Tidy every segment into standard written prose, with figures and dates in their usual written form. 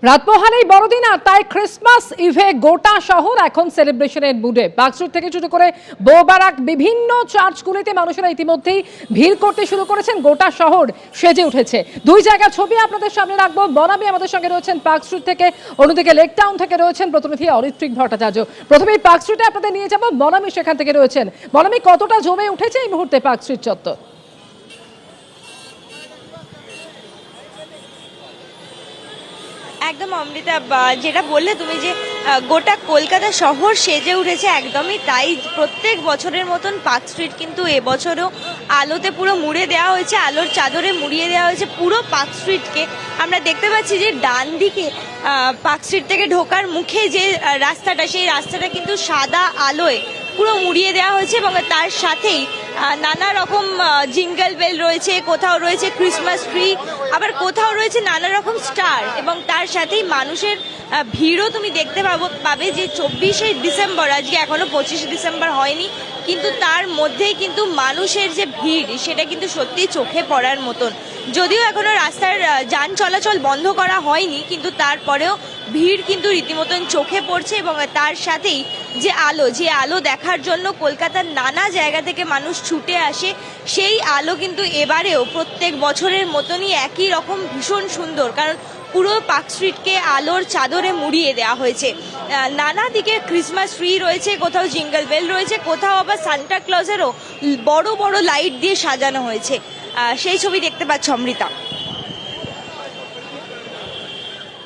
রাত পোহালেই বড়দিন, আর তাই ক্রিসমাস ইভে গোটা শহর এখন সেলিব্রেশনের মুডে। পার্কস্ট্রিট থেকে শুরু করে বৌবারাক বিভিন্ন চার্চগুলিতে মানুষেরা ইতিমধ্যেই ভিড় করতে শুরু করেছেন। গোটা শহর সেজে উঠেছে। দুই জায়গার ছবি আপনাদের সামনে রাখবো। বনামি আমাদের সঙ্গে রয়েছেন পার্কস্ট্রিট থেকে, অন্যদিকে লেক টাউন থেকে রয়েছেন প্রতিনিধি অরিত্রিক ভট্টাচার্য। প্রথমেই পার্কস্ট্রিটে আপনাদের নিয়ে যাবো, বনামি সেখান থেকে রয়েছেন। বনামি, কতটা জমে উঠেছে এই মুহূর্তে পার্কস্ট্রিট চত্বর? একদম অমৃতা, যেটা বললে তুমি যে গোটা কলকাতা শহর সেজে উঠেছে, একদমই তাই। প্রত্যেক বছরের মতন পার্কস্ট্রিট কিন্তু এবছরও আলোতে পুরো মুড়ে দেওয়া হয়েছে, আলোর চাদরে মুড়িয়ে দেওয়া হয়েছে পুরো পার্কস্ট্রিটকে। আমরা দেখতে পাচ্ছি যে ডান দিকে পার্কস্ট্রিট থেকে ঢোকার মুখে যে রাস্তাটা, সেই রাস্তাটা কিন্তু সাদা আলোয় পুরো মুড়িয়ে দেওয়া হয়েছে এবং তার সাথেই নানা রকম জিঙ্গল বেল রয়েছে, কোথাও রয়েছে ক্রিসমাস ট্রি, আবার কোথাও রয়েছে নানা রকম স্টার। এবং তার সাথেই মানুষের ভিড়ও তুমি দেখতে পাবে যে 24শে ডিসেম্বর, আজকে এখনো 25শে ডিসেম্বর হয়নি, কিন্তু তার মধ্যেই কিন্তু মানুষের যে ভিড় সেটা কিন্তু সত্যি চোখে পড়ার মতন। যদিও এখনো রাস্তার যান চলাচল বন্ধ করা হয়নি, কিন্তু তারপরেও ভিড় কিন্তু রীতিমতন চোখে পড়ছে। এবং তার সাথেই যে আলো দেখার জন্য কলকাতার নানা জায়গা থেকে মানুষ ছুটে আসে, সেই আলো কিন্তু এবারেও প্রত্যেক বছরের মতনই একই রকম ভীষণ সুন্দর, কারণ পুরো পার্কস্ট্রিটকে আলোর চাদরে মুড়িয়ে দেওয়া হয়েছে। নানা দিকে ক্রিসমাস ট্রি রয়েছে, কোথাও জিঙ্গল বেল রয়েছে, কোথাও আবার সান্টা ক্লজেরও বড় বড় লাইট দিয়ে সাজানো হয়েছে। সেই ছবি দেখতে পাচ্ছ অমৃতা।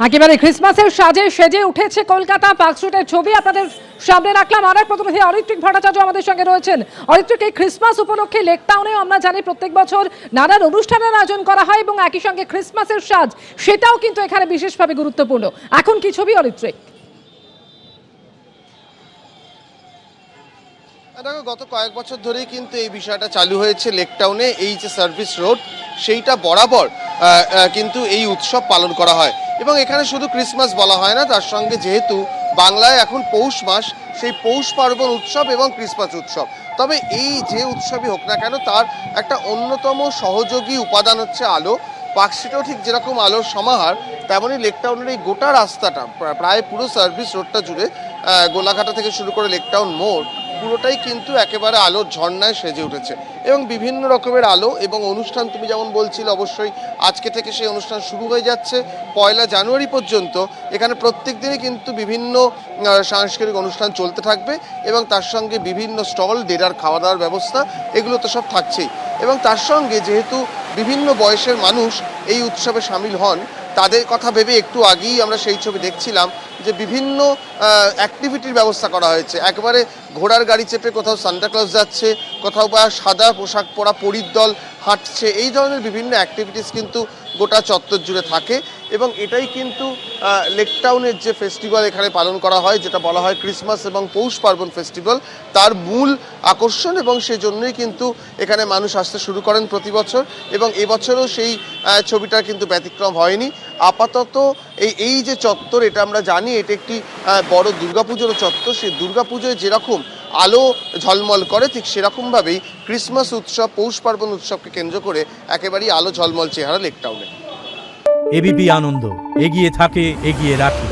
একেবারে ক্রিসমাসের সাজে সেজে উঠেছে কলকাতা। পার্কস্ট্রিটের ছবি আপনাদের সামনে রাখলাম। আর এক প্রতিনিধি অরিত্রিক ভট্টাচার্য আমাদের সঙ্গে রয়েছেন। অরিত্রিক, এই ক্রিসমাস উপলক্ষে লেক টাউনেও আমরা জানি প্রত্যেক বছর নানান অনুষ্ঠানের আয়োজন করা হয় এবং একই সঙ্গে ক্রিসমাসের সাজ সেটাও কিন্তু এখানে বিশেষভাবে গুরুত্বপূর্ণ। এখন কি ছবি অরিত্রিক? দেখো, গত কয়েক বছর ধরেই কিন্তু এই বিষয়টা চালু হয়েছে লেক টাউনে। এই যে সার্ভিস রোড, সেইটা বরাবর কিন্তু এই উৎসব পালন করা হয়। এবং এখানে শুধু ক্রিসমাস বলা হয় না, তার সঙ্গে যেহেতু বাংলায় এখন পৌষ মাস, সেই পৌষ পার্বণ উৎসব এবং ক্রিসমাস উৎসব। তবে এই যে উৎসবই হোক না কেন, তার একটা অন্যতম সহযোগী উপাদান হচ্ছে আলো। পার্কস্ট্রিটেও ঠিক যেরকম আলোর সমাহার, তেমনই লেক টাউনের এই গোটা রাস্তাটা, প্রায় পুরো সার্ভিস রোডটা জুড়ে, গোলাঘাটা থেকে শুরু করে লেক টাউন মোড়, পুরোটাই কিন্তু একেবারে আলোর ঝর্ণায় সেজে উঠেছে। এবং বিভিন্ন রকমের আলো এবং অনুষ্ঠান, তুমি যেমন বলছিলে, অবশ্যই আজকে থেকে সেই অনুষ্ঠান শুরু হয়ে যাচ্ছে 1 জানুয়ারি পর্যন্ত। এখানে প্রত্যেক দিনই কিন্তু বিভিন্ন সাংস্কৃতিক অনুষ্ঠান চলতে থাকবে এবং তার সঙ্গে বিভিন্ন স্টল, ডেরার খাওয়া দাওয়ার ব্যবস্থা, এগুলো তো সব থাকছেই। এবং তার সঙ্গে যেহেতু বিভিন্ন বয়সের মানুষ এই উৎসবে সামিল হন, তাদের কথা ভেবে একটু আগেই আমরা সেই ছবি দেখছিলাম যে বিভিন্ন অ্যাক্টিভিটির ব্যবস্থা করা হয়েছে। একবারে ঘোড়ার গাড়ি চেপে কোথাও সান্টা ক্লজ যাচ্ছে, কোথাও বা সাদা পোশাক পরা পরীর দল হাঁটছে। এই ধরনের বিভিন্ন অ্যাক্টিভিটিস কিন্তু গোটা চত্বর জুড়ে থাকে। এবং এটাই কিন্তু লেক টাউনের যে ফেস্টিভ্যাল এখানে পালন করা হয়, যেটা বলা হয় ক্রিসমাস এবং পৌষ পার্বণ ফেস্টিভ্যাল, তার মূল আকর্ষণ। এবং সেই জন্যই কিন্তু এখানে মানুষ আসতে শুরু করেন প্রতি বছর, এবং এবছরও সেই ছবিটার কিন্তু ব্যতিক্রম হয়নি। আপাতত এই যে চত্বর, এটা আমরা জানি এটা একটি বড় দুর্গাপুজোর চত্বর। সেই দুর্গাপুজোয় যেরকম আলো ঝলমল করে, ঠিক সেরকমভাবেই ক্রিসমাস উৎসব, পৌষ পার্বণ উৎসবকে কেন্দ্র করে একেবারেই আলো ঝলমল চেহারা লেক টাউনে। এবিপি আনন্দ, এগিয়ে থাকে, এগিয়ে রাখে।